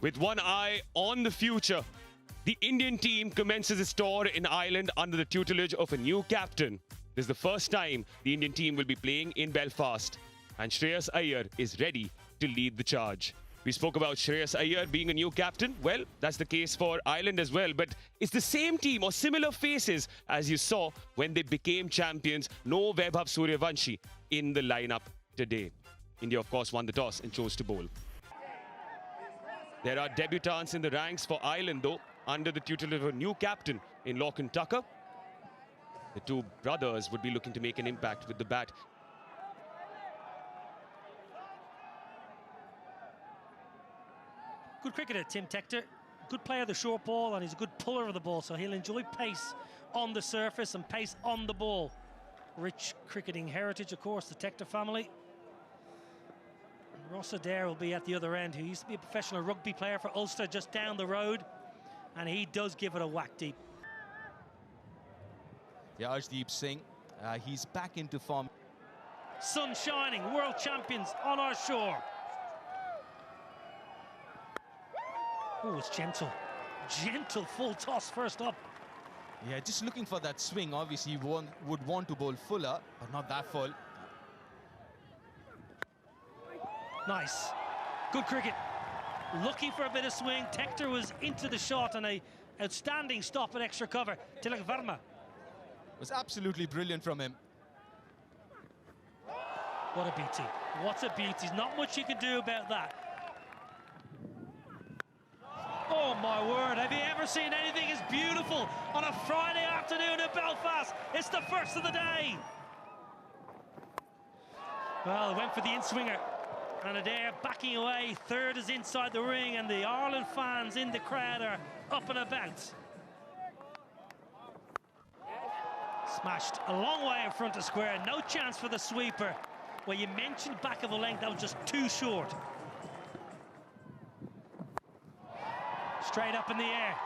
With one eye on the future, the Indian team commences its tour in Ireland under the tutelage of a new captain. This is the first time the Indian team will be playing in Belfast, and Shreyas Iyer is ready to lead the charge. We spoke about Shreyas Iyer being a new captain. Well, that's the case for Ireland as well, but it's the same team or similar faces as you saw when they became champions. No Vaibhav Suryavanshi in the lineup today. India, of course, won the toss and chose to bowl. There are debutants in the ranks for Ireland, though, under the tutelage of a new captain in Lorcan Tucker. The two brothers would be looking to make an impact with the bat. Good cricketer, Tim Tector. Good player of the short ball, and he's a good puller of the ball, so he'll enjoy pace on the surface and pace on the ball. Rich cricketing heritage, of course, the Tector family. Ross Adair will be at the other end, who used to be a professional rugby player for Ulster just down the road, and he does give it a whack deep. Yeah, Arshdeep Singh, he's back into form. Sun shining, world champions on our shore. Oh, it's gentle. Gentle full toss first up. Yeah, just looking for that swing. Obviously, would want to bowl fuller, but not that full. Nice. Good cricket. Looking for a bit of swing. Tector was into the shot and a outstanding stop at extra cover. Tilak Verma. Was absolutely brilliant from him. What a beauty. What a beauty. Not much you can do about that. Oh my word, have you ever seen anything as beautiful on a Friday afternoon in Belfast? It's the first of the day. Well, it went for the in-swinger. And Adair backing away. Third is inside the ring, and the Ireland fans in the crowd are up and about. Smashed a long way in front of square. No chance for the sweeper. Well, you mentioned back of the length, that was just too short. Straight up in the air.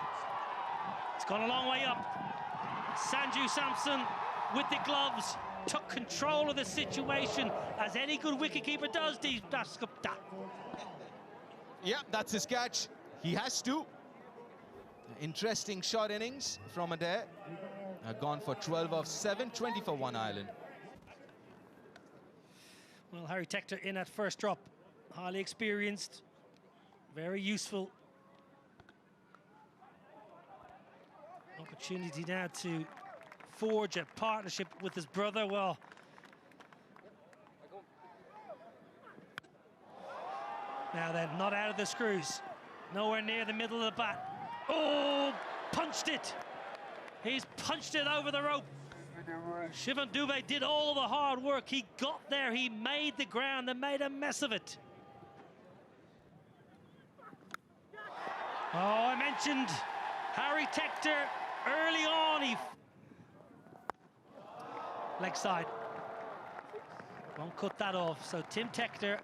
It's gone a long way up. Sanju Samson with the gloves took control of the situation, as any good wicketkeeper does. Yeah, that's his catch. He has to. Interesting short innings from Adair. Gone for 12 of 7, 20 for 1 Ireland. Well, Harry Tector in at first drop. Highly experienced, very useful. Opportunity now to forge a partnership with his brother. Well, now then, not out of the screws. Nowhere near the middle of the bat. Oh, punched it. He's punched it over the rope. Shivan Dubé did all the hard work. He got there, he made the ground and made a mess of it. Oh, I mentioned Harry Tector early on. He leg side. Won't cut that off. So Tim Tector.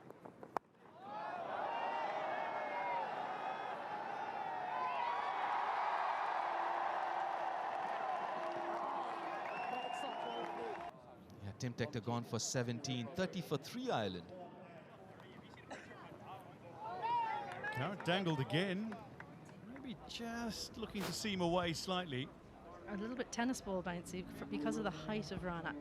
Yeah, Tim Tector gone for 17, 30 for 3 Ireland. Carrot dangled again. Maybe just looking to seam away slightly. A little bit tennis ball bouncy because of the height of Rana.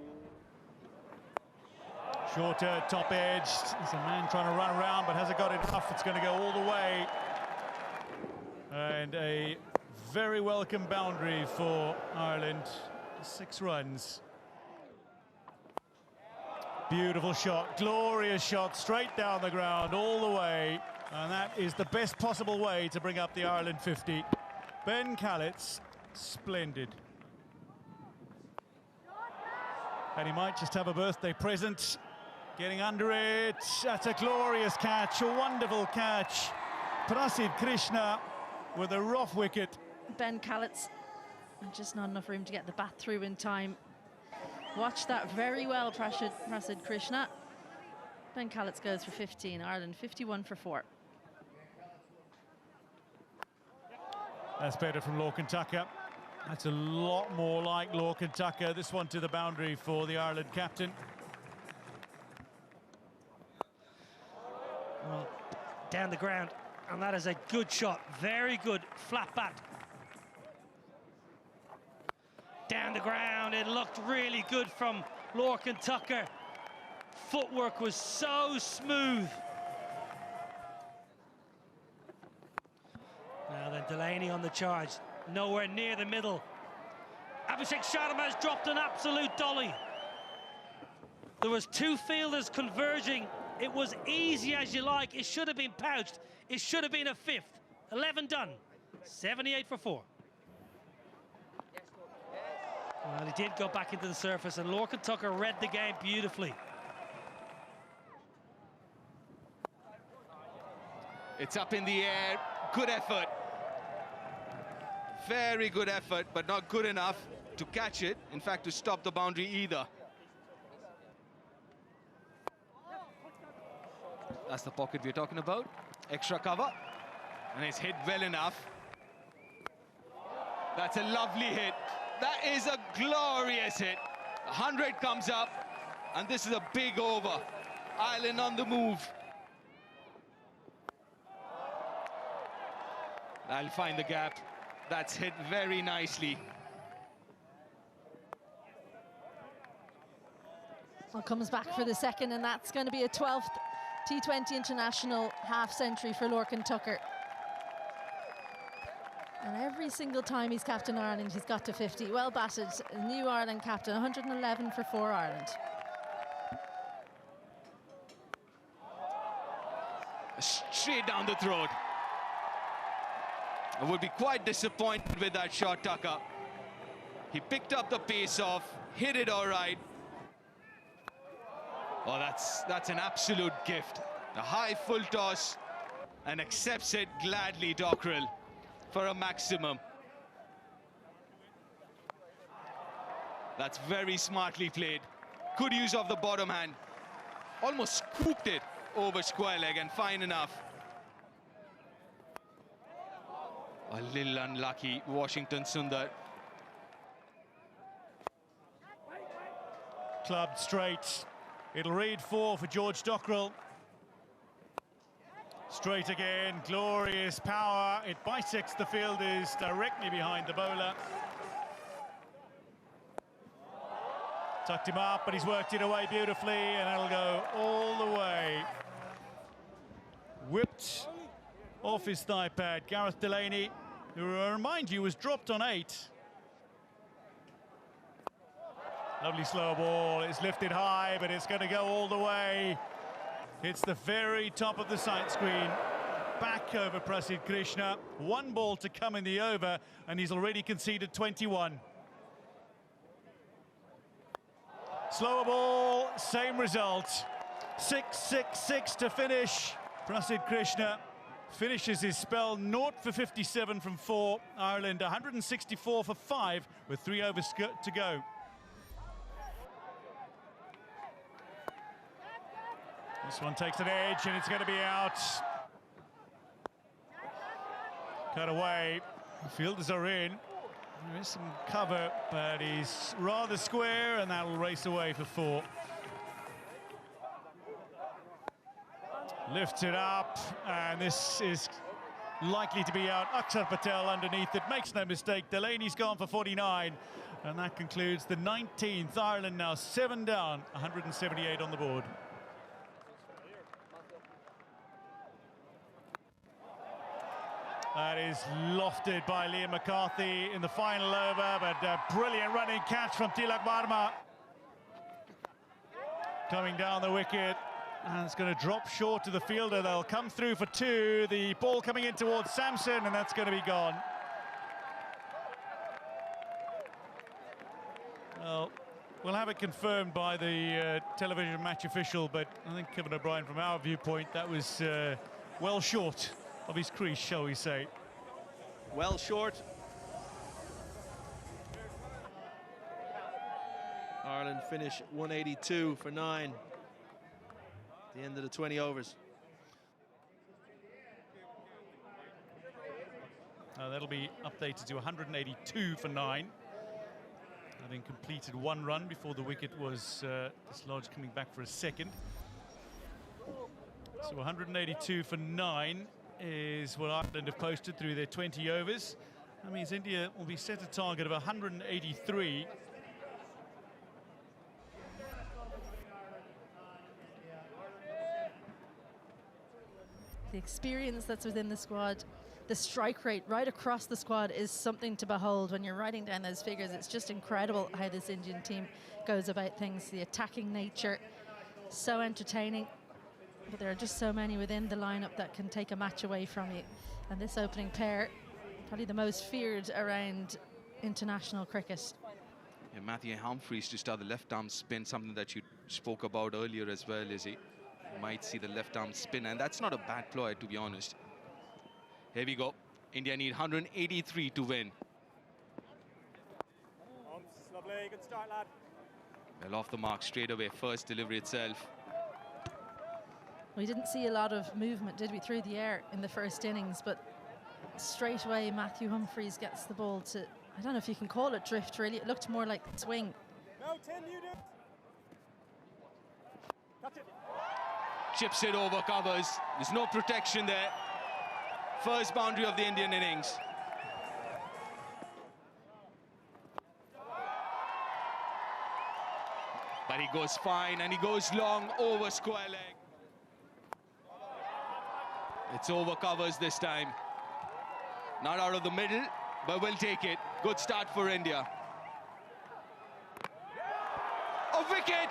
Shorter, top edge. There's a man trying to run around, but has it got enough? It's going to go all the way. And a very welcome boundary for Ireland. 6 runs. Beautiful shot, glorious shot, straight down the ground, all the way. And that is the best possible way to bring up the Ireland 50. Ben Callitz, splendid. And he might just have a birthday present. Getting under it, that's a glorious catch, a wonderful catch. Prasid Krishna with a rough wicket. Ben Callitz, just not enough room to get the bat through in time. Watch that very well, Prasid Krishna. Ben Callitz goes for 15, Ireland 51 for 4. That's better from Lorcan Tucker. That's a lot more like Lorcan Tucker. This one to the boundary for the Ireland captain. Well, down the ground, And that is a good shot. Very good flat bat. Down the ground, it looked really good from Lorcan Tucker. Footwork was so smooth. Now then, Delaney on the charge. Nowhere near the middle. Abhishek Sharma has dropped an absolute dolly. There was two fielders converging. It was easy as you like. It should have been pouched. It should have been a fifth. 11 done. 78 for 4. Well, he did go back into the surface, and Lorcan Tucker read the game beautifully. It's up in the air. Good effort. Very good effort, but not good enough to catch it. In fact, to stop the boundary either. That's the pocket we're talking about. Extra cover. And it's hit well enough. That's a lovely hit. That is a glorious hit. 100 comes up, and this is a big over. Ireland on the move. I'll find the gap. That's hit very nicely. Well, comes back for the second, and that's going to be a 12th T20 international half-century for Lorcan Tucker. And every single time he's captain Ireland, he's got to 50. Well batted, new Ireland captain, 111 for 4 Ireland. Straight down the throat. I would be quite disappointed with that shot, Tucker. He picked up the pace off, hit it all right. Oh, that's an absolute gift. A high full toss, and accepts it gladly, Dockrell, for a maximum. That's very smartly played. Good use of the bottom hand. Almost scooped it over square leg, and fine enough. A little unlucky, Washington Sundar. Clubbed straight. It'll read 4 for George Dockrell. Straight again, glorious power. It bisects the fielders directly behind the bowler. Tucked him up, but he's worked it away beautifully, and it'll go all the way. Whipped off his thigh pad. Gareth Delaney, who I remind you was dropped on 8. Lovely slow ball. It's lifted high, but it's going to go all the way. It's the very top of the sight screen. Back over Prasidh Krishna. 1 ball to come in the over, and he's already conceded 21. Slower ball, same result. 6-6-6 to finish. Prasidh Krishna finishes his spell 0 for 57 from 4. Ireland 164 for 5 with 3 overs to go. This one takes an edge, and it's going to be out. Cut away. The fielders are in. There is some cover, but he's rather square, and that'll race away for 4. Lifts it up, and this is likely to be out. Akshar Patel underneath it, makes no mistake. Delaney's gone for 49, and that concludes the 19th. Ireland now 7 down, 178 on the board. That is lofted by Liam McCarthy in the final over, but a brilliant running catch from Tilak Varma. Coming down the wicket, and it's going to drop short to the fielder. They'll come through for 2. The ball coming in towards Samson, and that's going to be gone. Well, we'll have it confirmed by the television match official, but I think Kevin O'Brien, from our viewpoint, that was well short of his crease, shall we say. Well short. Ireland finish 182 for 9. The end of the 20 overs. That'll be updated to 182 for 9. Having completed 1 run before the wicket was dislodged, coming back for a second. So 182 for 9. is what Ireland have posted through their 20 overs. That means India will be set a target of 183. The experience that's within the squad, the strike rate right across the squad is something to behold. When you're writing down those figures, it's just incredible how this Indian team goes about things. The attacking nature, so entertaining. But there are just so many within the lineup that can take a match away from you. And this opening pair, probably the most feared around international cricket. Yeah, Matthew Humphries to start the left arm spin, something that you spoke about earlier as well, Izzy. You might see the left arm spin, and that's not a bad ploy, to be honest. Here we go. India need 183 to win. Lovely, good start, lad. Well, off the mark straight away, first delivery itself. We didn't see a lot of movement, did we, through the air in the first innings, but straight away Matthew Humphries gets the ball to, I don't know if you can call it drift, really. It looked more like swing. No, Tim, you do it. Catch it. Chips it over covers. There's no protection there. First boundary of the Indian innings. But he goes fine, and he goes long over square leg. It's over covers this time. Not out of the middle, but we'll take it. Good start for India. A wicket!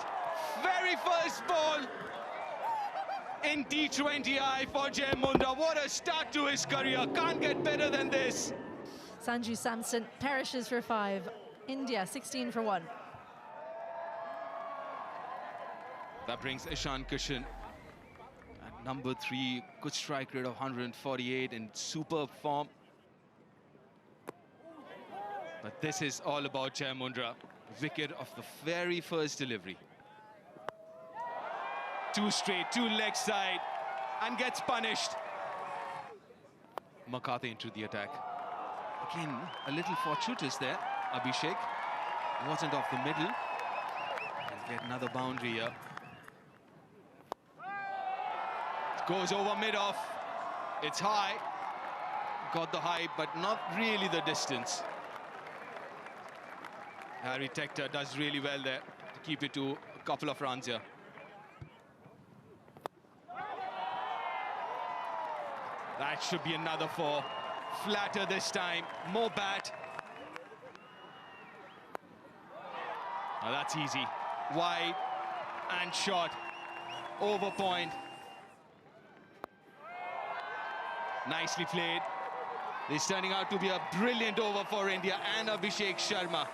Very first ball in T20I for Jai Mundra. What a start to his career. Can't get better than this. Sanju Samson perishes for 5. India 16 for 1. That brings Ishan Kishan at number 3. Good strike rate of 148 in superb form. But this is all about Jai Mundra. Wicket of the very first delivery. 2 straight, 2 leg side, and gets punished. McCarthy into the attack. Again, a little fortuitous there, Abhishek. Wasn't off the middle. He'll get another boundary here. Goes over mid-off. It's high. Got the height, but not really the distance. Harry Tector does really well there to keep it to a couple of runs here. That should be another 4. Flatter this time, more bat. Now that's easy. Wide and short. Over point. Nicely played. This is turning out to be a brilliant over for India and Abhishek Sharma.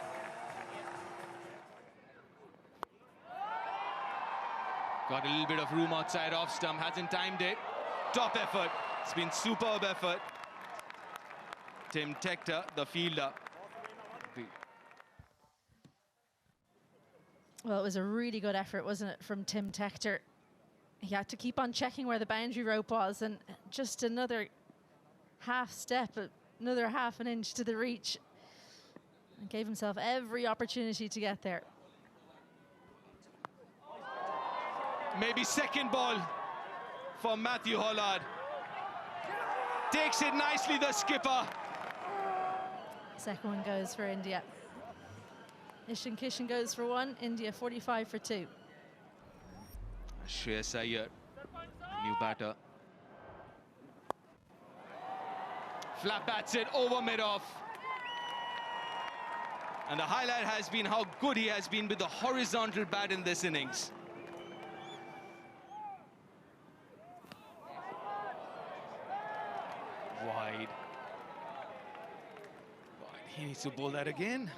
Got a little bit of room outside off stump, hasn't timed it. Top effort. It's been superb effort. Tim Tector, the fielder. Well, it was a really good effort, wasn't it, from Tim Tector. He had to keep on checking where the boundary rope was, and just another half step, another half an inch to the reach, and gave himself every opportunity to get there. Maybe second ball for Matthew Hollard. Takes it nicely, the skipper. Second one goes for India. Ishan Kishan goes for 1, India 45 for 2. Shreyas Iyer, new batter. Flat bats it over mid-off. And the highlight has been how good he has been with the horizontal bat in this innings. Wide. He needs to bowl that again.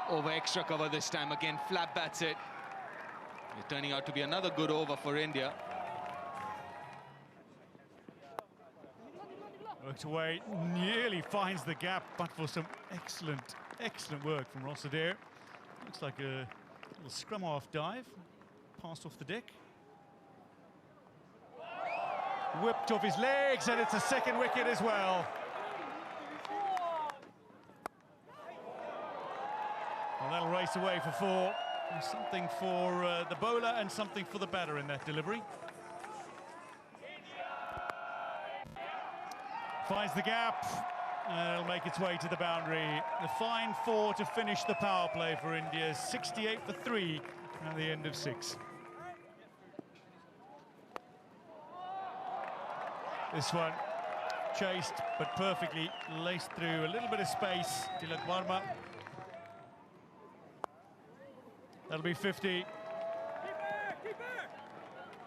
Over extra cover this time. Again, flat bats it. It's turning out to be another good over for India. Worked away, nearly finds the gap, but for some excellent work from Ross Adair. Looks like a little scrum off dive. Passed off the deck. Whipped off his legs, and it's a second wicket as well. Well, that'll race away for 4. Something for the bowler and something for the batter in that delivery. Finds the gap, and it'll make its way to the boundary. The fine 4 to finish the power play for India. 68 for 3 at the end of 6. This one chased, but perfectly laced through. A little bit of space. Tilak Varma. That'll be 50.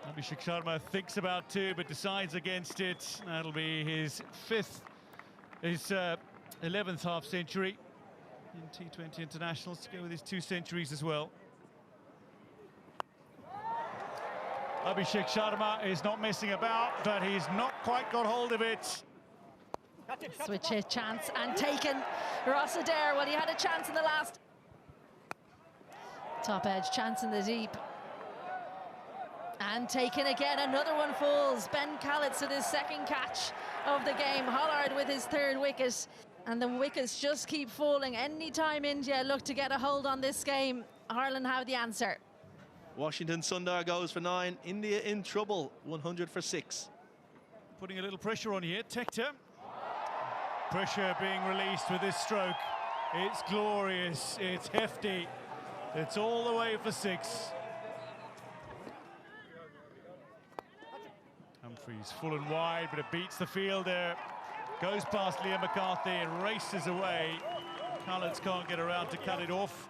Abhishek Sharma thinks about 2, but decides against it. That'll be his 11th half-century in T20 internationals, to go with his 2 centuries as well. Abhishek Sharma is not messing about, but he's not quite got hold of it. Switch hit chance and taken. Ross Adair, well, he had a chance in the last. Top edge chance in the deep. And taken again, another one falls. Ben Callets with his 2nd catch of the game. Hollard with his 3rd wicket. And the wickets just keep falling. Anytime India look to get a hold on this game, Ireland have the answer. Washington Sundar goes for 9. India in trouble, 100 for 6. Putting a little pressure on here, Tector. Pressure being released with this stroke. It's glorious, it's hefty. It's all the way for 6. Humphries full and wide, but it beats the fielder. Goes past Liam McCarthy and races away. Callets can't get around to cut it off.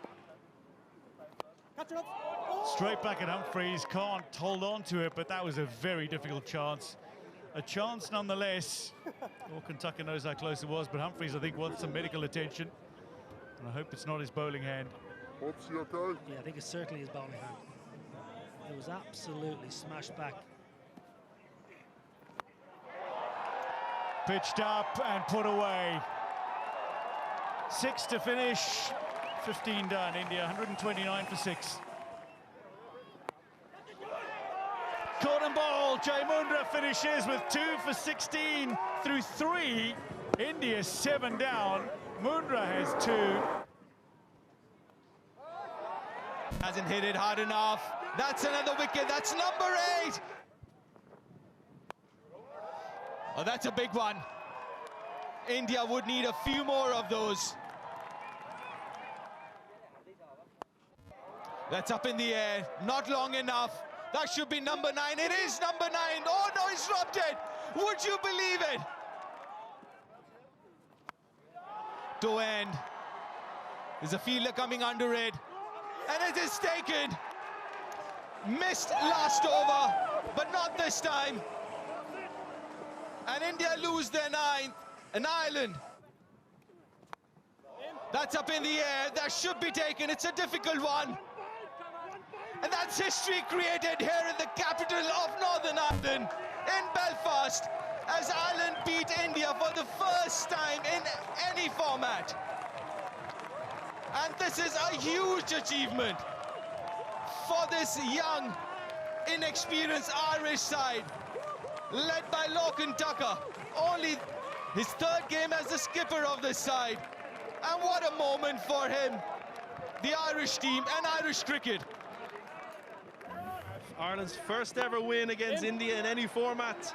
Straight back at Humphries, can't hold on to it, but that was a very difficult chance. A chance nonetheless. Well, Kentucky knows how close it was, but Humphries, I think, wants some medical attention. And I hope it's not his bowling hand. Yeah, I think it's certainly his bowling hand. It was absolutely smashed back. Pitched up and put away. 6 to finish, 15 done. India 129 for 6. Caught and ball. Jai Mundra finishes with 2 for 16 through 3. India 7 down. Mundra has 2. Hasn't hit it hard enough. That's another wicket. That's number 8. Oh, that's a big one. India would need a few more of those. That's up in the air. Not long enough. That should be number 9. It is number 9. Oh, no, he's dropped it. Would you believe it? To end. There's a fielder coming under it. And it is taken. Missed last over, but not this time. And India lose their 9th. And Ireland. That's up in the air. That should be taken. It's a difficult one. And that's history created here in the capital of Northern Ireland, in Belfast, as Ireland beat India for the first time in any format. And this is a huge achievement for this young, inexperienced Irish side, led by Lorcan Tucker. Only his 3rd game as the skipper of this side. And what a moment for him, the Irish team and Irish cricket. Ireland's first ever win against India in any format.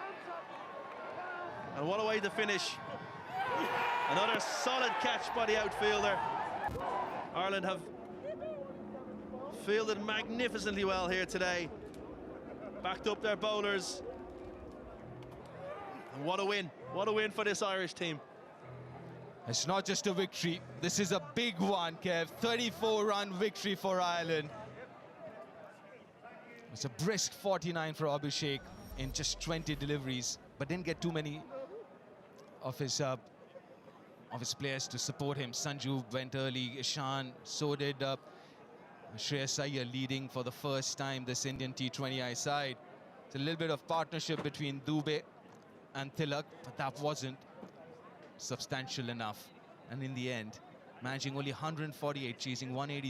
And what a way to finish. Another solid catch by the outfielder. Ireland have fielded magnificently well here today. Backed up their bowlers. And what a win. What a win for this Irish team. It's not just a victory. This is a big one, Kev. 34-run victory for Ireland. It's a brisk 49 for Abhishek in just 20 deliveries, but didn't get too many of his players to support him. Sanju went early, Ishan, so did Shreyas Iyer, leading for the first time this Indian T20I side. It's a little bit of partnership between Dubey and Tilak, but that wasn't substantial enough. And in the end, managing only 148, chasing 180.